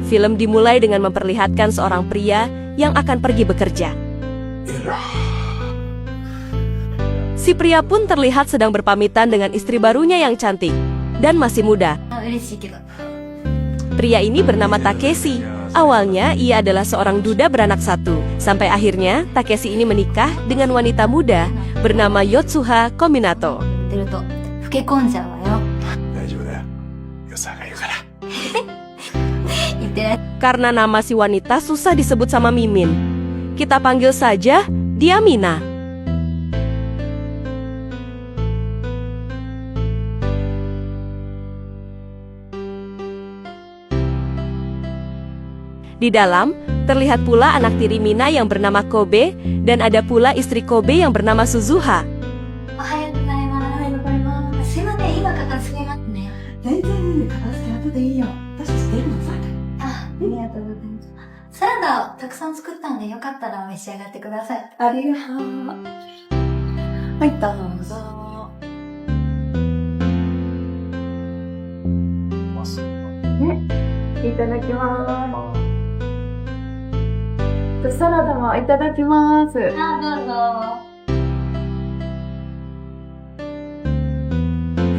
Film dimulai dengan memperlihatkan seorang pria yang akan pergi bekerja. Si pria pun terlihat sedang berpamitan dengan istri barunya yang cantik dan masih muda. Pria ini bernama Takeshi. Awalnya ia adalah seorang duda beranak satu. Sampai akhirnya Takeshi ini menikah dengan wanita muda bernama Yotsuha Kominato. Karena nama si wanita susah disebut sama Mimin, kita panggil saja dia Mina. Di dalam, terlihat pula anak tiri Mina yang bernama Kobe, dan ada pula istri Kobe yang bernama Suzuha.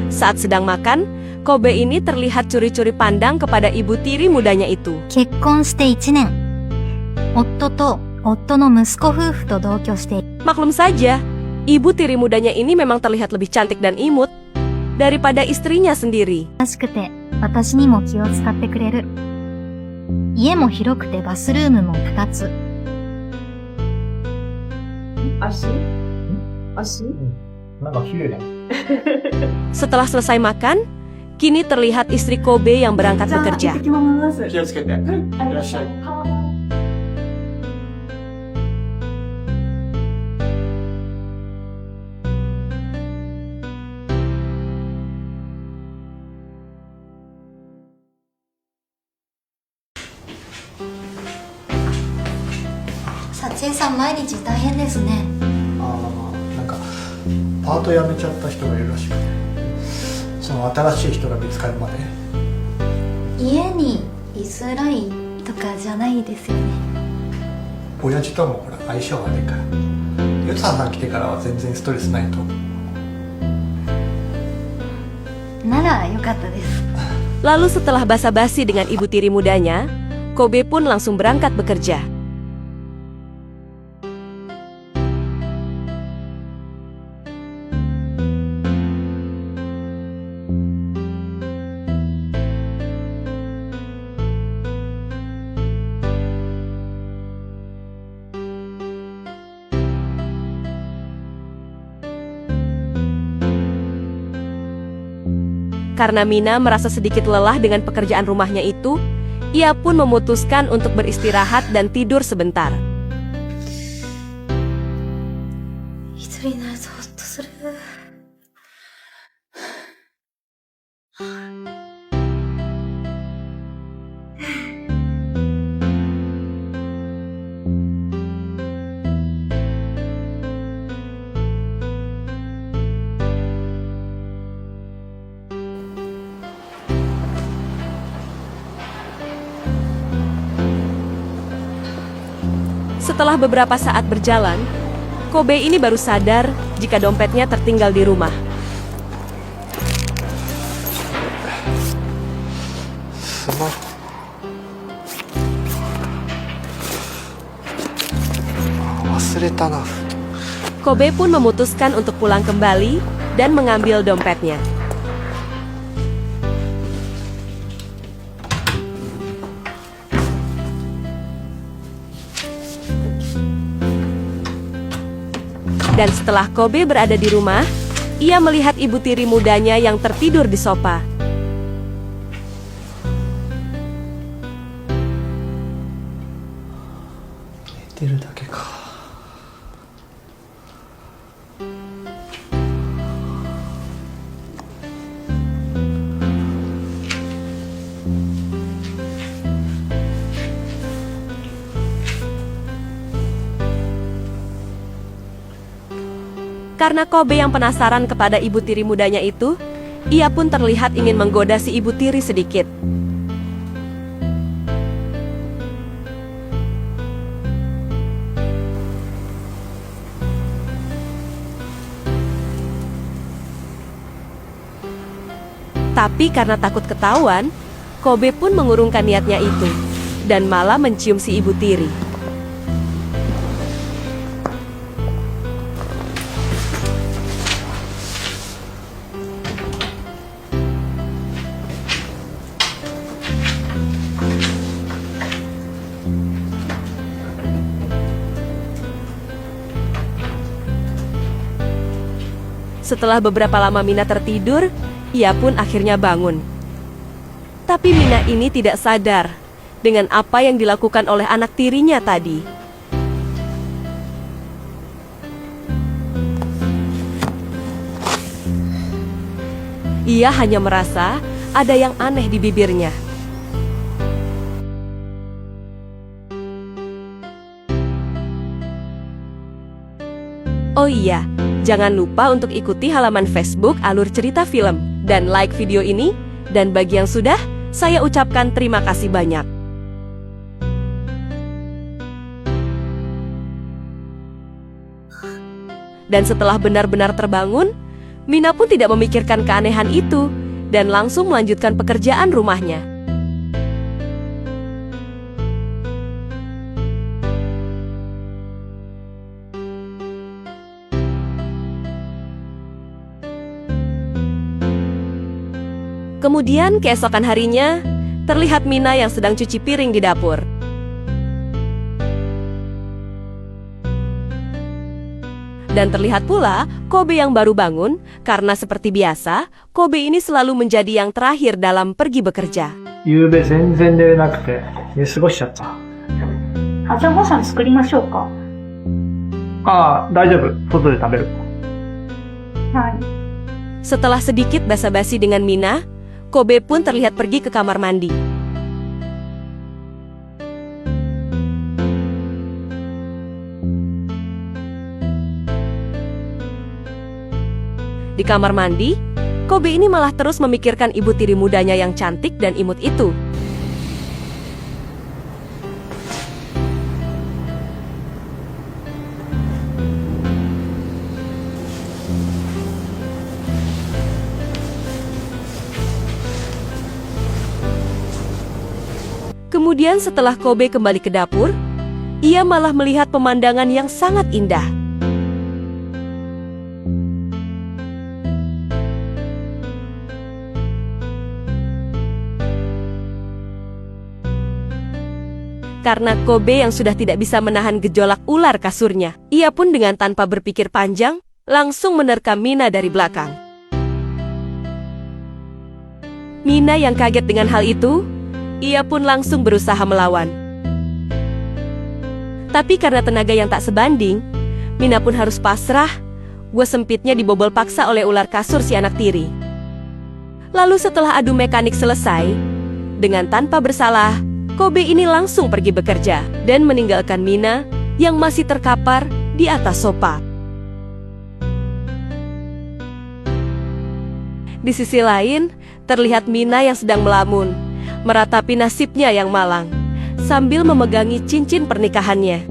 Saat sedang makan, Kobe ini terlihat curi-curi pandang kepada ibu tiri mudanya itu. 結婚して1年。夫と夫の息子夫婦と同居している。 Maklum saja, ibu tiri mudanya ini memang terlihat lebih cantik dan imut daripada istrinya sendiri. らしくて、私にも気を使ってくれる。家も広くてバスルームも2つ。 Setelah selesai makan, kini terlihat istri Kobe yang berangkat bekerja. Sachie-san、毎日大変ですね。なんかパート辞めちゃった人がいるらしくて、その新しい人が見つかるまで。家に居づらいとかじゃないですよね。親父ともほら相性悪いから、ゆつさんが来てからは全然ストレスないと思う。なら良かったです。 Lalu setelah basa-basi dengan ibu tiri mudanya, Kobe pun langsung berangkat bekerja. Karena Mina merasa sedikit lelah dengan pekerjaan rumahnya itu, ia pun memutuskan untuk beristirahat dan tidur sebentar. Setelah beberapa saat berjalan, Kobe ini baru sadar jika dompetnya tertinggal di rumah. Kobe pun memutuskan untuk pulang kembali dan mengambil dompetnya. Dan setelah Kobe berada di rumah, ia melihat ibu tiri mudanya yang tertidur di sofa. Karena Kobe yang penasaran kepada ibu tiri mudanya itu, ia pun terlihat ingin menggoda si ibu tiri sedikit. Tapi karena takut ketahuan, Kobe pun mengurungkan niatnya itu dan malah mencium si ibu tiri. Setelah beberapa lama Mina tertidur, ia pun akhirnya bangun. Tapi Mina ini tidak sadar dengan apa yang dilakukan oleh anak tirinya tadi. Ia hanya merasa ada yang aneh di bibirnya. Oh iya, jangan lupa untuk ikuti halaman Facebook Alur Cerita Film dan like video ini. Dan bagi yang sudah, saya ucapkan terima kasih banyak. Dan setelah benar-benar terbangun, Mina pun tidak memikirkan keanehan itu dan langsung melanjutkan pekerjaan rumahnya. Kemudian keesokan harinya, terlihat Mina yang sedang cuci piring di dapur. Dan terlihat pula Kobe yang baru bangun, karena seperti biasa, Kobe ini selalu menjadi yang terakhir dalam pergi bekerja. 夕べ全然寝れなくて寝過ごしちゃった。あ、じゃあご飯作りましょうか。ああ、大丈夫。外で食べる。はい。 Setelah sedikit basa-basi dengan Mina, Kobe pun terlihat pergi ke kamar mandi. Di kamar mandi, Kobe ini malah terus memikirkan ibu tiri mudanya yang cantik dan imut itu. Kemudian setelah Kobe kembali ke dapur, ia malah melihat pemandangan yang sangat indah. Karena Kobe yang sudah tidak bisa menahan gejolak ular kasurnya, ia pun dengan tanpa berpikir panjang, langsung menerkam Mina dari belakang. Mina yang kaget dengan hal itu, ia pun langsung berusaha melawan. Tapi karena tenaga yang tak sebanding, Mina pun harus pasrah. Gua sempitnya dibobol paksa oleh ular kasur si anak tiri. Lalu setelah adu mekanik selesai, dengan tanpa bersalah, Kobe ini langsung pergi bekerja dan meninggalkan Mina yang masih terkapar di atas sofa. Di sisi lain, terlihat Mina yang sedang melamun, meratapi nasibnya yang malang, sambil memegangi cincin pernikahannya.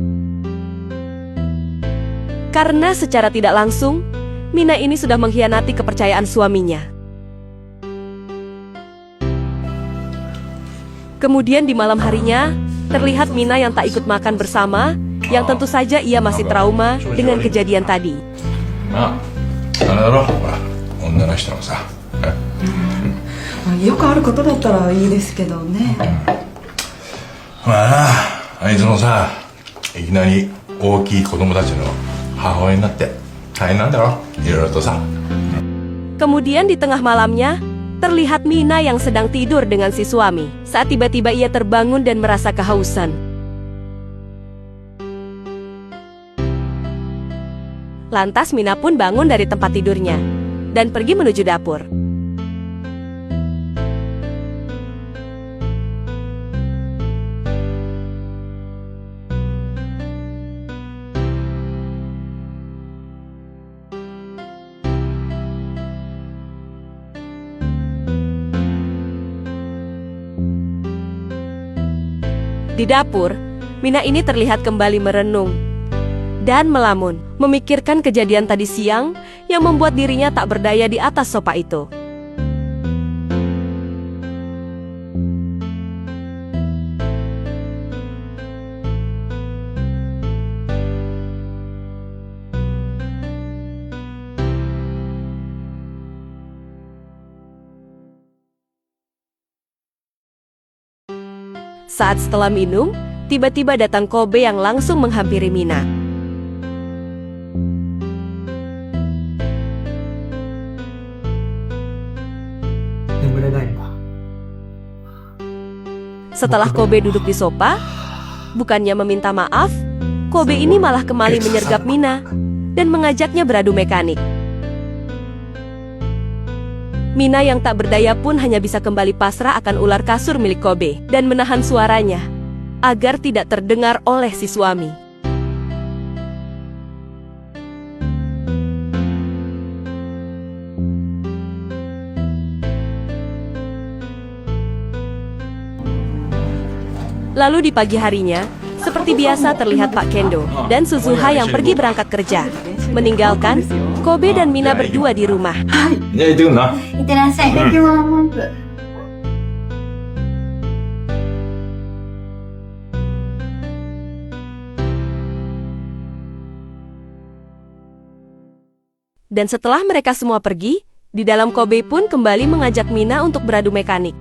Karena secara tidak langsung, Mina ini sudah mengkhianati kepercayaan suaminya. Kemudian di malam harinya, terlihat Mina yang tak ikut makan bersama, yang tentu saja ia masih trauma dengan kejadian tadi. まあ、あれだろ、ほら、女の人のさ。よくあることだったらいいですけどね。まあな、あいつもさ、いきなり大きい子供たちの母親になって大変なんだろ、いろいろとさ。Kemudian di tengah malamnya, terlihat Mina yang sedang tidur dengan si suami, saat tiba-tiba ia terbangun dan merasa kehausan. Lantas Mina pun bangun dari tempat tidurnya dan pergi menuju dapur. Di dapur, Mina ini terlihat kembali merenung dan melamun, memikirkan kejadian tadi siang yang membuat dirinya tak berdaya di atas sofa itu. Saat setelah minum, tiba-tiba datang Kobe yang langsung menghampiri Mina. Setelah Kobe duduk di sofa, bukannya meminta maaf, Kobe ini malah kembali menyergap Mina dan mengajaknya beradu mekanik. Mina yang tak berdaya pun hanya bisa kembali pasrah akan ular kasur milik Kobe dan menahan suaranya agar tidak terdengar oleh si suami. Lalu di pagi harinya, seperti biasa terlihat Pak Kendo dan Suzuha yang pergi berangkat kerja, meninggalkan Kobe dan Mina berdua di rumah. じゃあ行ってくんな。いってらっしゃい。いただきます。 Dan setelah mereka semua pergi, di dalam Kobe pun kembali mengajak Mina untuk beradu mekanik.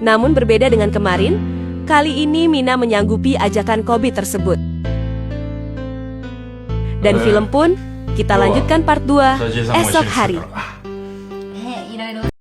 Namun berbeda dengan kemarin, kali ini Mina menyanggupi ajakan Kobe tersebut. Dan film pun kita lanjutkan part 2 esok hari.